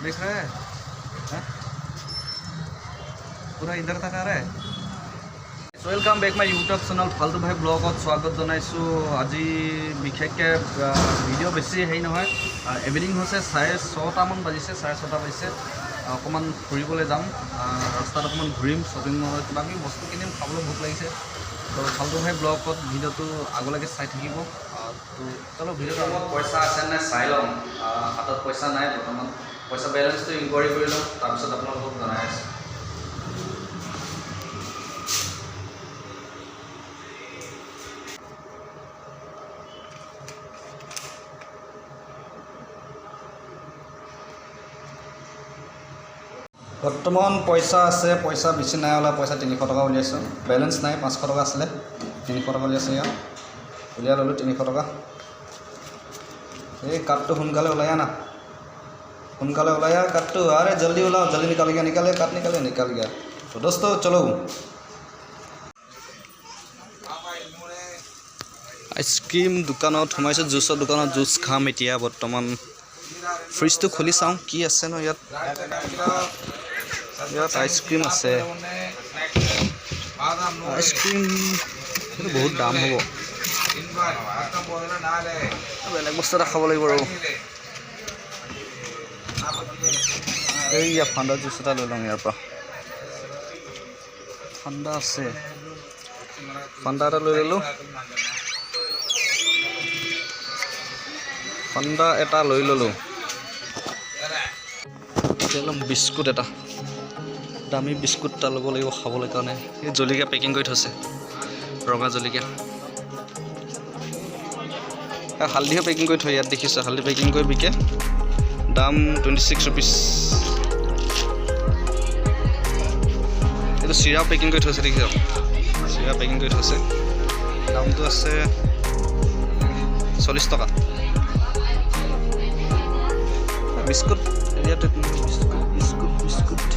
देख रहा है हाँ? पूरा इधर तक आ रहा है। Welcome back my YouTube channel फाल्तु भाई ब्लॉगत स्वागत जनाइছোঁ। আজি বিশেষকৈ ভিডিঅ' বেছি হেৰি নহয়, ইভিনিং হৈছে 6:30মান বাজিছে, 6:30 বাজিছে। অকণমান ফুৰিবলৈ যাম, ৰাস্তাত অকণমান ঘূৰিম, শ্বপিং মলত কিবা কিবি বস্তু কিনিম, খাবলৈ ভোক লাগিছে। তো ফাল্তু ভাই ব্লগত ভিডিঅ'টো আগলৈকে চাই থাকিব। তো চলো ভিডিঅ'টো অলপ পইচা আছে নে চাই ল'ম। হাতত পইচা নাই বৰ্তমান, পইচা বেলেঞ্চটো ইনকুৱাৰী কৰি লওঁ, তাৰপিছত আপোনালোকক জনাই আছোঁ। বৰ্তমান পইচা আছে, পইচা বেছি নাই ওলা, পইচা 300 টকা উলিয়াইছোঁ। বেলেঞ্চ নাই, 500 টকা আছিলে, 300 টকা উলিয়াইছোঁ। ইয়াত উলিয়াই ল'লোঁ 300 টকা। এই কাৰ্ডটো সোনকালে ওলাই আনা, সোনকালে ওলাই আ কাৰ্ডটো। আৰে জল্দি ওলাও, জল্দি নিকাল গিয়া, নিকালে কাৰ্ড নিকাল গিয়া। তো দোস্তো চলো। আইচক্ৰীম দোকানত সোমাইছোঁ, জুচৰ দোকানত জুচ খাম এতিয়া। বৰ্তমান ফ্ৰিজটো খুলি চাওঁ কি আছে ন ইয়াত। ইয়াত আইচক্ৰীম আছে, আইচক্ৰীম কিন্তু বহুত দাম হ'ব। বেলেগ বস্তু এটা খাব লাগিব আৰু। এইয়া ফাণ্ডা জুচ এটা লৈ লওঁ ইয়াৰ পৰা। ফাণ্ডা আছে, ফাণ্ডা এটা লৈ ল'লোঁ। ফাণ্ডা এটা লৈ ল'লোঁ। এতিয়া ল'ম বিস্কুট এটা, দামী বিস্কুট এটা ল'ব লাগিব খাবলৈ কাৰণে। এই জলকীয়া পেকিং কৰি থৈছে, ৰঙা জলকীয়া। হালধিও পেকিং কৰি থৈ, ইয়াত দেখিছোঁ হালধি পেকিং কৰি বিকে, দাম 26 ৰুপিজ। এইটো চিৰা পেকিং কৰি থৈছে, দেখিছ চিৰা পেকিং কৰি থৈছে, দামটো আছে 40 টকা। বিস্কুট ইয়াতে বিস্কুট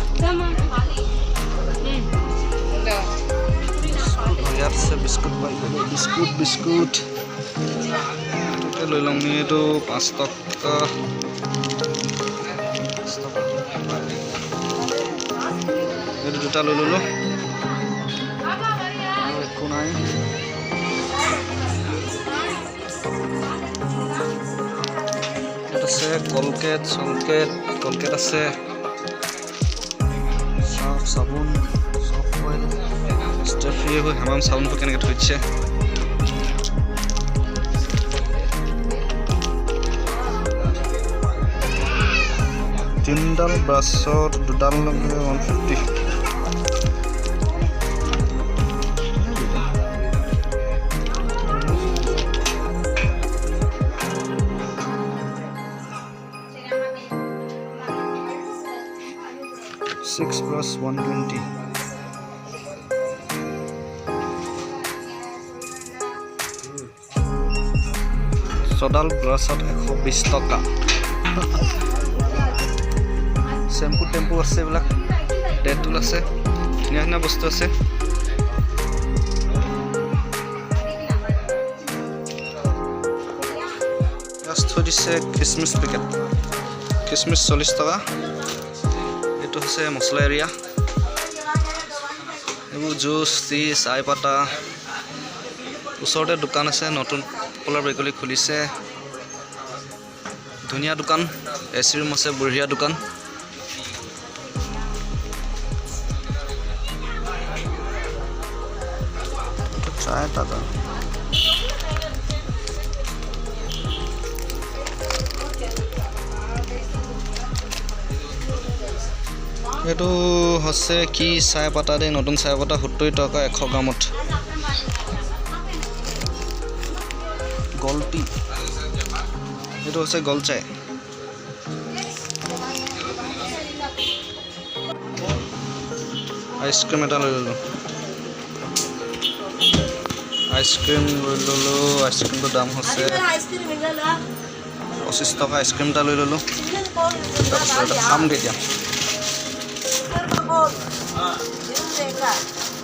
ইয়াত আছে বিস্কুট পাই গ'লো। বিস্কুট এইটোকে লৈ ল'ম। এইটো 5 টকা, এইটো দুটা লৈ ল'লোঁ আৰু একো নাই। আছে কলগেট আছে, চাৰ্ফ চাবোন, চফ অইল, ষ্টেফ্ৰি, হেমাম চাবোনটো কেনেকৈ থৈ দিছে। তিনিডাল ব্ৰাছত দুডাল 150। 6 + 120। ছডাল ব্ৰাছত 120 টকা। চেম্পু টেম্পু আছে, এইবিলাক ডেটল আছে, ধুনীয়া ধুনীয়া বস্তু আছে। থৈ দিছে খিচমিচ পেকেট, খিচমিচ 40 টকা। এইটো হৈছে মছলা এৰিয়া, এইবোৰ জুচ, টি, চাই পাতা। ওচৰতে দোকান আছে, নতুন পপুলাৰ বেকাৰী খুলিছে, ধুনীয়া দোকান। AC ৰুম আছে, বঢ়িয়া দোকান। চাই টাটা। এইটো হৈছে কি চাই পাতা দেই, নতুন চাই পাতা 70 টকা 100 গ্ৰামত। গল্টি, এইটো হৈছে গল চাই। আইচক্ৰীম এটা লৈ ল'লোঁ, আইচক্ৰীমটোৰ দাম হৈছে 25 টকা। আইচক্ৰীম এটা লৈ ল'লোঁ, তাৰপিছত এটা খাম কেতিয়া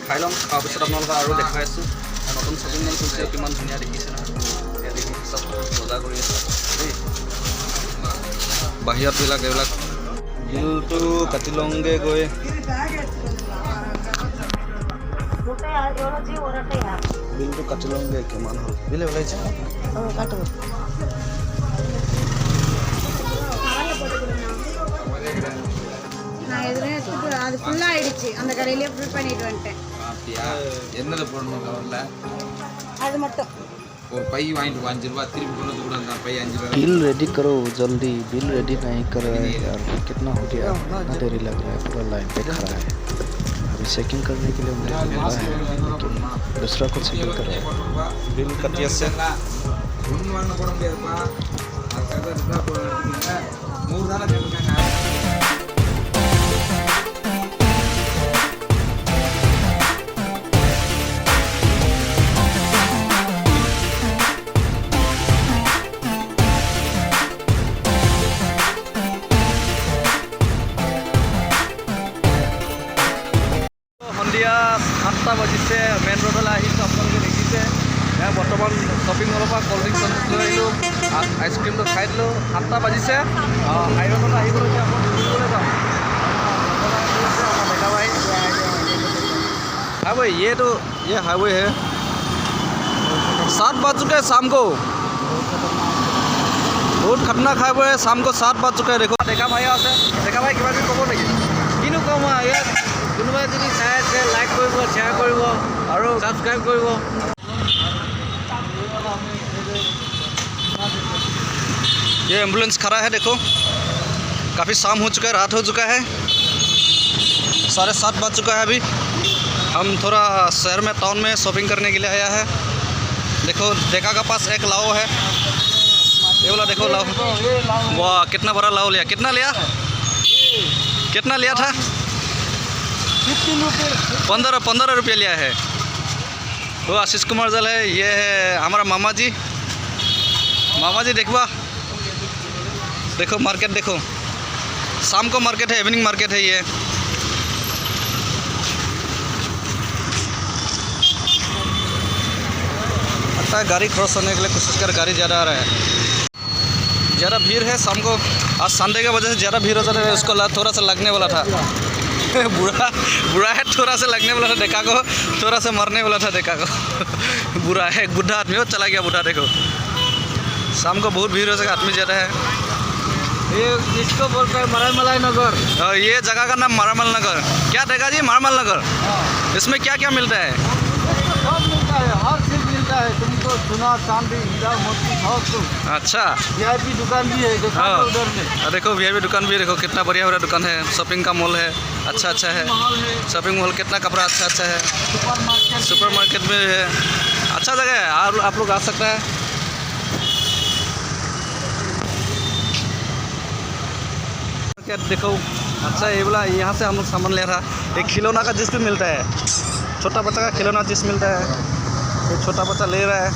খাই ল'ম। খোৱাৰ পিছত আপোনালোকক আৰু দেখাই আছোঁ। নতুন শ্বপিং মল খুলিছে, কিমান ধুনীয়া দেখিছে নহয়। চব বজাৰ কৰি আছে দেই, বাহিৰত এইবিলাক বিলটো কাটি লওঁগে গৈ। বিলটো কাটি লওঁগে কিমান হ'ল বিল ওলাইছে। அது ஃபுல்லா ஆயிடுச்சு அந்த கடையிலேயே ஃபுல் பண்ணிட்டு வந்துட்டேன். அப்படியா? என்னது போடணும் கவர்ல? அது மட்டும் ஒரு பை வாங்கிட்டு 5 ரூபா திருப்பி கொண்டு வந்து கூட அந்த பை 5 ரூபா। बिल रेडी करो जल्दी, बिल रेडी नहीं कर रहा है यार, कितना हो गया, कितना देरी लग रहा है, पूरा लाइन पे खड़ा है। अभी चेकिंग करने के लिए उन्हें बोला है लेकिन दूसरा को चेकिंग कर रहा है। बिल कटिया से ஒண்ணு வாங்க போட முடியாதுப்பா, அதுக்காக ரிட்டா போட எடுத்துக்கீங்க 3 தானே கேட்குறாங்க। সন্ধিয়া 7টা বাজিছে, মেইন ৰোডলৈ আহিছোঁ। আপোনালোকে দেখিছে বৰ্তমান শ্বপিং মলৰ পৰা ক'ল্ড ড্ৰিংকছ লৈ আহিলোঁ, আইচক্ৰীমটো খাই দিলোঁ। 7টা বাজিছে, হাইৱেলৈ আহিবলৈ আকৌ ঘূৰিবলৈ যাম। हाईवे ये तो ये हाईवे है। 7 बज चुके हैं शाम को, बहुत खतरनाक हाईवे है। शाम को 7 बज चुके हैं। देखो डेका भाई আছে, डेका ভাই কিবা ক'ব নেকি? কিনো কম আৰু ইয়াত কোনোবাই যদি চাই আছে লাইক কৰিব, শ্বেয়াৰ কৰিব আৰু ছাবস্ক্ৰাইব কৰিব। ये एम्बुलेंस खड़ा है, देखो काफ़ी शाम हो चुका है, रात हो चुका है, 7:30 बज चुका है। अभी हम थोड़ा शहर में टाउन में शॉपिंग करने के लिए आया है। देखो डेका का पास एक लाओ है, ये वाला देखो लाओ। वाह कितना बड़ा लाओ लिया, कितना लिया, कितना लिया था? 15 रुपये लिया है। वो आशीष कुमार जल है, ये है हमारा मामा जी। मामा जी देखवा, देखो मार्केट देखो, शाम को मार्केट है, इवनिंग मार्केट है ये। लगता है गाड़ी क्रॉस करने के लिए कोशिश कर, गाड़ी ज़्यादा आ रहा है, ज़्यादा भीड़ है शाम को। आज संडे की वजह से ज़्यादा भीड़ हो जाता है। उसको थोड़ा सा लगने वाला था बुरा है, थोड़ा सा लगने वाला था, देखा को थोड़ा सा मरने वाला था, देखा को बुरा है। एक बुढ़ा आदमी हो चला गया, बुढ़ा देखो। शाम को बहुत भीड़ हो सके, आदमी ज़्यादा है। ये जिसको बोलते हैं मरामलाई नगर, ये जगह का नाम मारामल नगर। क्या देखा जी, मारामल नगर। इसमें क्या क्या मिलता है? सब मिलता है, हर चीज़ मिलता है। तुमको सोना चांदी हीरा मोती सब कुछ। अच्छा वीआईपी दुकान भी है, देखो हाँ। उधर में देखो वीआईपी दुकान भी देखो, कितना बढ़िया बढ़िया दुकान है। शॉपिंग का मॉल है, अच्छा है मॉल है, शॉपिंग मॉल। कितना कपड़ा अच्छा है। सुपर मार्केट में है, अच्छा जगह है, आप लोग आ सकते हैं। देखो अच्छा ये बोला, यहाँ से हम लोग सामान ले रहा। एक खिलौना का जिस भी मिलता है, छोटा बच्चा का खिलौना जिस मिलता है, ये छोटा बच्चा ले रहा है।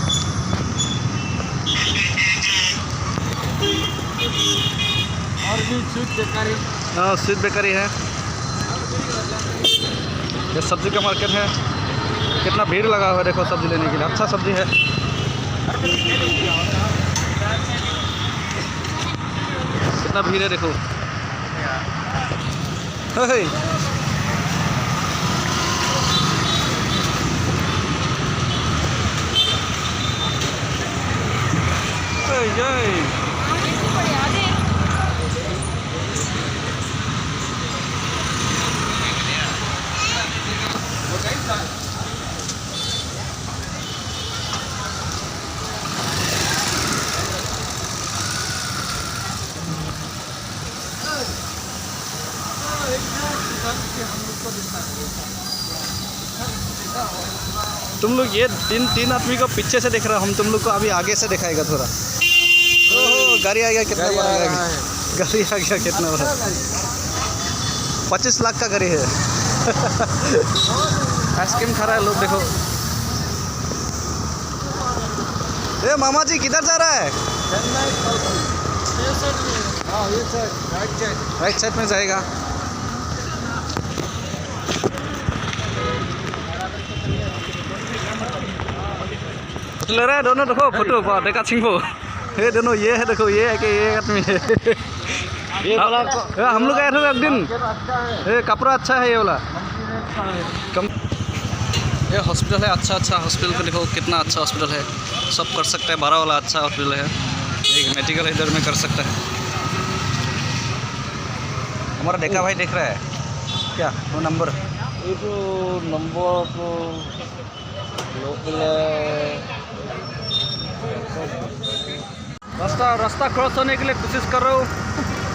और भी स्वीट बेकरी। हाँ स्वीट बेकरी है। ये सब्जी का मार्केट है, कितना भीड़ लगा हुआ है देखो सब्जी लेने के लिए। अच्छा सब्जी है। कितना भीड़ है देखो। हे तुम लोग ये तीन आदमी को पीछे से देख रहा हूँ, हम तुम लोग को अभी आगे से दिखाएगा थोड़ा। ओह गाड़ी आ गया, कितना बड़ा गाड़ी आ गया, कितना बड़ा 25 लाख का गाड़ी है। आइसक्रीम खा रहा है लोग देखो। ए मामा जी किधर जा रहा है? राइट साइड में जाएगा। ले रहा है दोनों, देखो फोटो देखा छिंपो। ये दोनों ये है, देखो ये है कि ये आदमी है। ये वाला हम लोग आए थे एक दिन, ये कपड़ा अच्छा है ये वाला। कम ये हॉस्पिटल है, अच्छा हॉस्पिटल को देखो कितना अच्छा हॉस्पिटल है, सब कर सकता है। 12 वाला अच्छा हॉस्पिटल है, एक मेडिकल इधर में कर सकता है। हमारा देखा भाई देख रहा है क्या वो नंबर, ये तो नंबर तो लोकल रास्ता क्रॉस होने के लिए कोशिश कर रहा हूँ।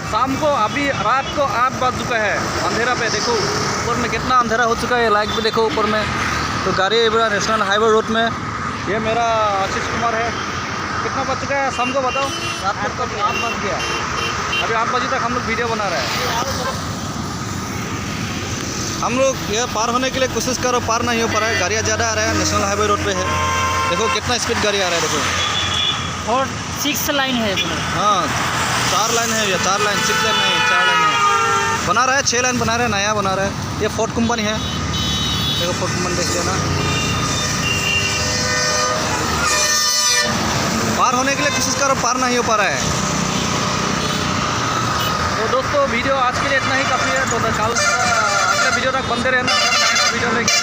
शाम को अभी रात को 8 बज चुका है, अंधेरा पे देखो ऊपर में कितना अंधेरा हो चुका है, लाइट पे देखो ऊपर में। तो गाड़ी बड़ा नेशनल हाईवे रोड में, ये मेरा आशीष कुमार है। कितना बज चुका है शाम को बताओ? रात को 8 बज गया। अभी 8 बजे तक हम लोग वीडियो बना रहे हैं। हम लोग ये पार होने के लिए कोशिश करो, पार नहीं हो पा रहा है, गाड़ियाँ ज़्यादा आ रहा है, नेशनल हाईवे रोड पे है। देखो कितना स्पीड गाड़ी आ रहा है देखो। और 6 लाइन है इसमें। हाँ 4 लाइन है, या 4 लाइन, 6 लाइन नहीं 4 लाइन है। बना रहा है 6 लाइन बना रहा है, नया बना रहा है। ये फोर्ड कंपनी है, देखो फोर्ड कंपनी देख लेना। पार होने के लिए कोशिश करो, पार नहीं हो पा रहा है। तो दोस्तों वीडियो आज के लिए इतना ही काफ़ी है। तो कल अगले वीडियो तक बनते रहना, नया वीडियो लेके।